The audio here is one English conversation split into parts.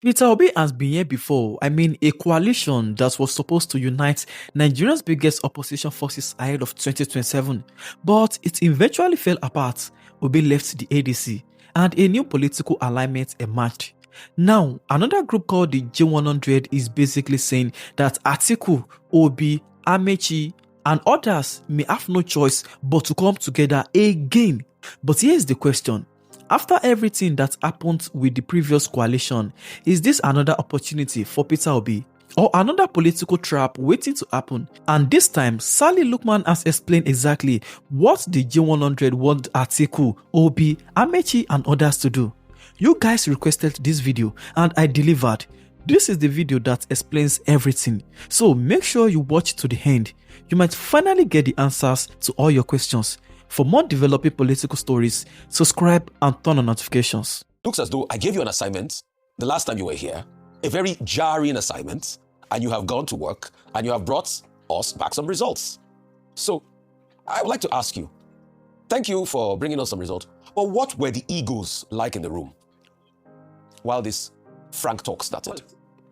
Peter Obi has been here before. A coalition that was supposed to unite Nigeria's biggest opposition forces ahead of 2027. But it eventually fell apart. Obi left the ADC and a new political alignment emerged. Now, another group called the G-100 is basically saying that Atiku, Obi, Amechi, and others may have no choice but to come together again. But here's the question. After everything that happened with the previous coalition, is this another opportunity for Peter Obi? Or another political trap waiting to happen? And this time, Salihu Lukman has explained exactly what the G-100 want Atiku, Obi, Amechi and others to do. You guys requested this video and I delivered. This is the video that explains everything. So make sure you watch to the end. You might finally get the answers to all your questions. For more developing political stories, subscribe and turn on notifications. Looks as though I gave you an assignment the last time you were here, a very jarring assignment, and you have gone to work and you have brought us back some results. So I would like to ask you, thank you for bringing us some results, but what were the egos like in the room while this frank talk started?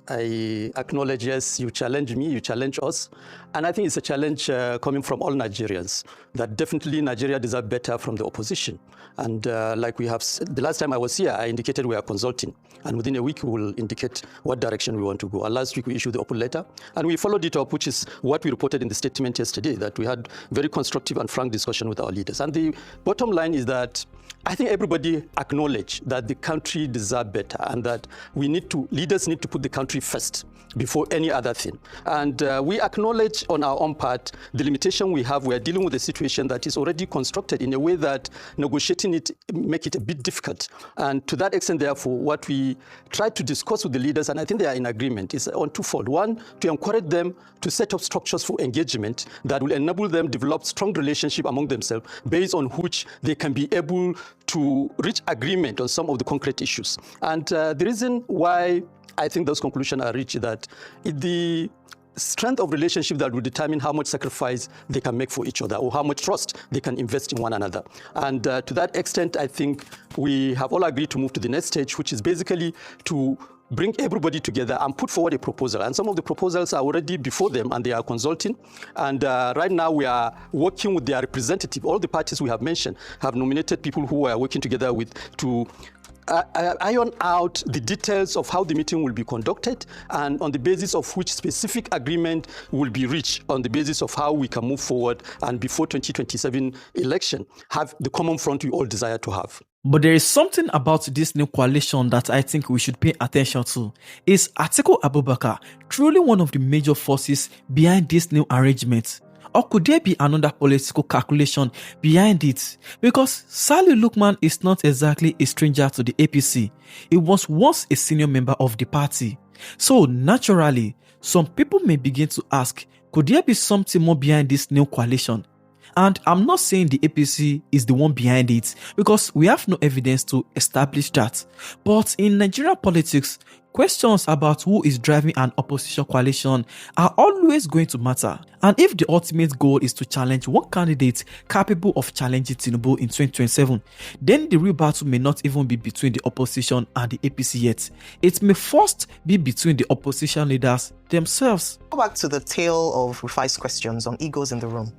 I acknowledge, yes, you challenge me, you challenge us. And I think it's a challenge coming from all Nigerians, that definitely Nigeria deserves better from the opposition. And like we have said, the last time I was here, I indicated we are consulting. And within a week, we will indicate what direction we want to go. And last week, we issued the open letter. And we followed it up, which is what we reported in the statement yesterday, that we had very constructive and frank discussion with our leaders. And the bottom line is that I think everybody acknowledge that the country deserves better and that leaders need to put the country first before any other thing. And we acknowledge on our own part the limitation we have. We are dealing with a situation that is already constructed in a way that negotiating it make it a bit difficult. And to that extent, therefore, what we try to discuss with the leaders, and I think they are in agreement, is on twofold. One, to encourage them to set up structures for engagement that will enable them develop strong relationship among themselves based on which they can be able to reach agreement on some of the concrete issues. And the reason why I think those conclusions are reached that the strength of relationship that will determine how much sacrifice they can make for each other or how much trust they can invest in one another. And to that extent, I think we have all agreed to move to the next stage, which is basically to bring everybody together and put forward a proposal. And some of the proposals are already before them and they are consulting. And right now we are working with their representative. All the parties we have mentioned have nominated people who we are working together with to iron out the details of how the meeting will be conducted and on the basis of which specific agreement will be reached on the basis of how we can move forward and before 2027 election have the common front we all desire to have. But there is something about this new coalition that I think we should pay attention to. Is Atiku Abubakar truly one of the major forces behind this new arrangement? Or could there be another political calculation behind it? Because Salihu Lukman is not exactly a stranger to the APC. He was once a senior member of the party. So naturally, some people may begin to ask, could there be something more behind this new coalition? And I'm not saying the APC is the one behind it because we have no evidence to establish that. But in Nigerian politics, questions about who is driving an opposition coalition are always going to matter. And if the ultimate goal is to challenge one candidate capable of challenging Tinubu in 2027, then the real battle may not even be between the opposition and the APC yet. It may first be between the opposition leaders themselves. Go back to the tail of Rufai's questions on egos in the room.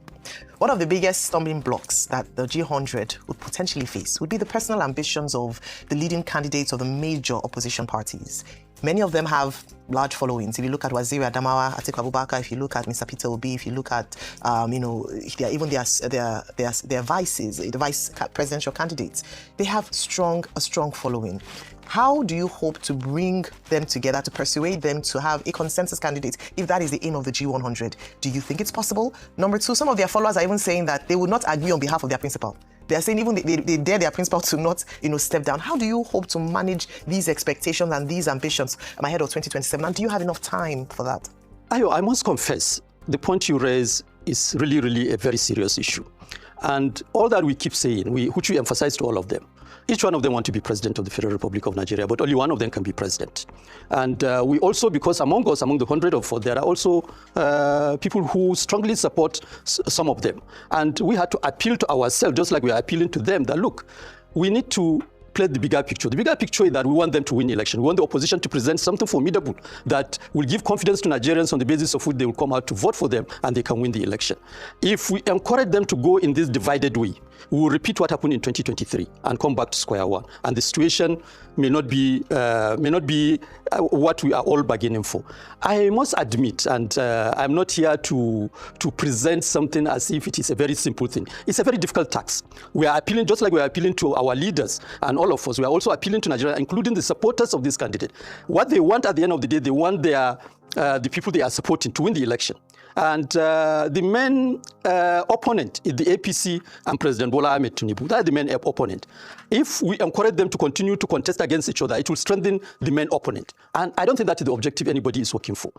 One of the biggest stumbling blocks that the G100 would potentially face would be the personal ambitions of the leading candidates of the major opposition parties. Many of them have large followings. If you look at Waziri Adamawa, Atiku Abubakar, if you look at Mr. Peter Obi, if you look at, even their vices, the vice presidential candidates, they have a strong following. How do you hope to bring them together, to persuade them to have a consensus candidate, if that is the aim of the G100? Do you think it's possible? Number two, some of their followers are even saying that they would not agree on behalf of their principal. They're saying even they dare their principal to not, step down. How do you hope to manage these expectations and these ambitions ahead of 2027? And do you have enough time for that? Ayo, I must confess, the point you raise is really a very serious issue. And all that we keep saying, which we emphasize to all of them, each one of them want to be president of the Federal Republic of Nigeria, but only one of them can be president. And we also, because among us, among the 100 of us, there are also people who strongly support some of them. And we had to appeal to ourselves, just like we are appealing to them, that look, we need to played the bigger picture. The bigger picture is that we want them to win the election. We want the opposition to present something formidable that will give confidence to Nigerians on the basis of which they will come out to vote for them and they can win the election. If we encourage them to go in this divided way, we will repeat what happened in 2023 and come back to square one. And the situation may not be what we are all bargaining for. I must admit, and I'm not here to present something as if it is a very simple thing. It's a very difficult task. We are appealing, just like we are appealing to our leaders and all of us, we are also appealing to Nigeria, including the supporters of this candidate. What they want at the end of the day, they want the people they are supporting to win the election. And the main opponent is the APC and President Bola Ahmed Tinubu. That's the main opponent. If we encourage them to continue to contest against each other, it will strengthen the main opponent. And I don't think that is the objective anybody is working for.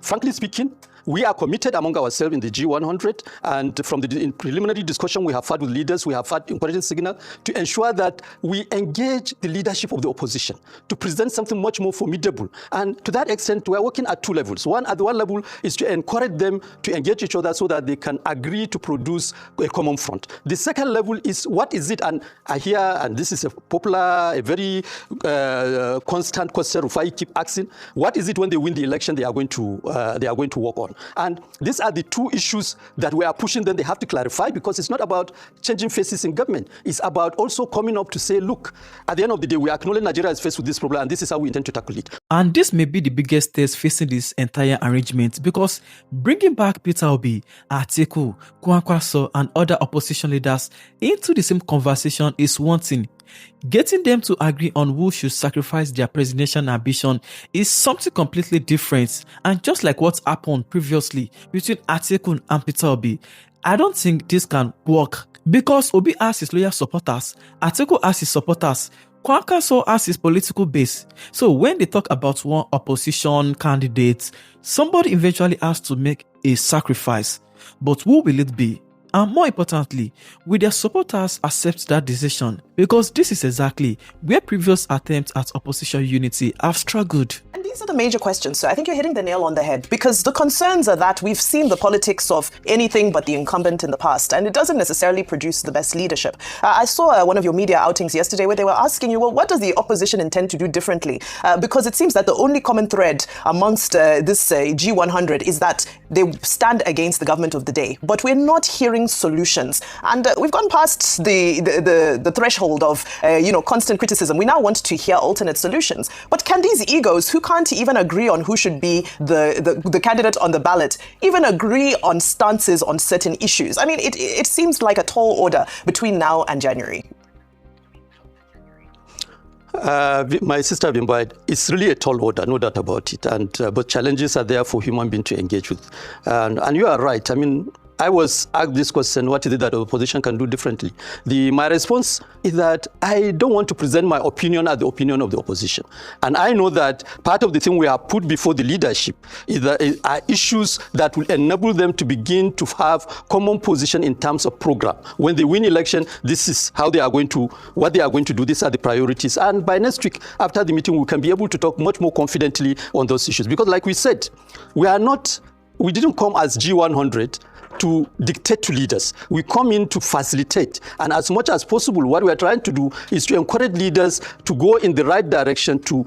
Frankly speaking, we are committed among ourselves in the G-100, and from the preliminary discussion we have had with leaders, we have had encouraging signal to ensure that we engage the leadership of the opposition to present something much more formidable. And to that extent, we are working at two levels. At one level is to encourage them to engage each other so that they can agree to produce a common front. The second level is what is it, and I hear, and this is a very constant question Rufai keep asking, what is it when they win the election they are going to work on? And these are the two issues that we are pushing them. They have to clarify, because it's not about changing faces in government. It's about also coming up to say, look, at the end of the day, we acknowledge Nigeria is faced with this problem, and this is how we intend to tackle it. And this may be the biggest test facing this entire arrangement, because bringing back Peter Obi, Atiku, Kwankwaso, and other opposition leaders into the same conversation is one thing. Getting them to agree on who should sacrifice their presidential ambition is something completely different. And just like what happened previously between Atiku and Peter Obi, I don't think this can work, because Obi has his loyal supporters, Atiku has his supporters, Kwankwaso has his political base. So when they talk about one opposition candidate, somebody eventually has to make a sacrifice. But who will it be? And more importantly, will their supporters accept that decision? Because this is exactly where previous attempts at opposition unity have struggled. And these are the major questions. So I think you're hitting the nail on the head, because the concerns are that we've seen the politics of anything but the incumbent in the past, and it doesn't necessarily produce the best leadership. I saw one of your media outings yesterday where they were asking you, well, what does the opposition intend to do differently? Because it seems that the only common thread amongst this G100 is that they stand against the government of the day. But we're not hearing solutions, and we've gone past the threshold of constant criticism. We now want to hear alternate solutions. But can these egos, who can't even agree on who should be the candidate on the ballot, even agree on stances on certain issues? I mean, it seems like a tall order between now and January. My sister Bimbai, it's really a tall order, no doubt about it. And but challenges are there for human beings to engage with. And you are right. I mean, I was asked this question, what is it that the opposition can do differently? My response is that I don't want to present my opinion as the opinion of the opposition. And I know that part of the thing we have put before the leadership are issues that will enable them to begin to have common position in terms of program. When they win election, this is how they are going to, what they are going to do. These are the priorities. And by next week, after the meeting, we can be able to talk much more confidently on those issues. Because like we said, we didn't come as G100 to dictate to leaders. We come in to facilitate. And as much as possible, what we are trying to do is to encourage leaders to go in the right direction, to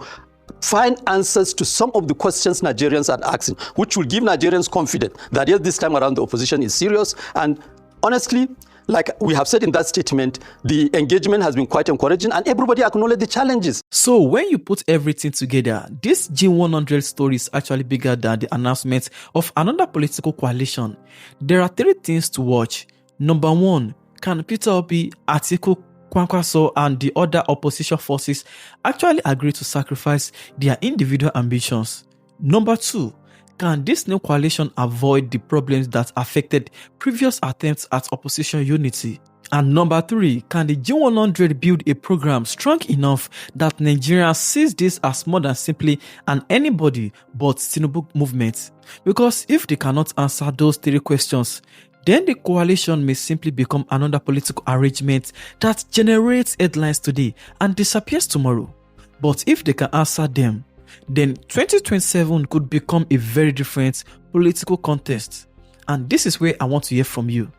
find answers to some of the questions Nigerians are asking, which will give Nigerians confidence that yes, this time around the opposition is serious. And honestly, like we have said in that statement, the engagement has been quite encouraging and everybody acknowledged the challenges. So when you put everything together, this G100 story is actually bigger than the announcement of another political coalition. There are three things to watch. Number one, can Peter Obi, Atiku, Kwankwaso, and the other opposition forces actually agree to sacrifice their individual ambitions? Number two, can this new coalition avoid the problems that affected previous attempts at opposition unity? And number three, can the G100 build a program strong enough that Nigeria sees this as more than simply an anybody but Tinubu movement? Because if they cannot answer those three questions, then the coalition may simply become another political arrangement that generates headlines today and disappears tomorrow. But if they can answer them, then 2027 could become a very different political contest. And this is where I want to hear from you.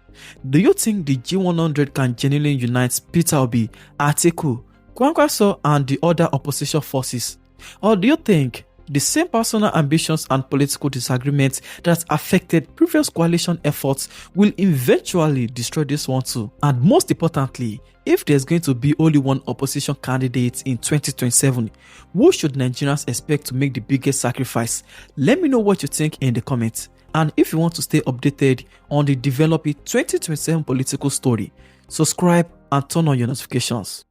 Do you think the G100 can genuinely unite Peter Obi, Atiku, Kwankwaso and the other opposition forces? Or do you think the same personal ambitions and political disagreements that affected previous coalition efforts will eventually destroy this one too? And most importantly, if there's going to be only one opposition candidate in 2027, who should Nigerians expect to make the biggest sacrifice? Let me know what you think in the comments. And if you want to stay updated on the developing 2027 political story, subscribe and turn on your notifications.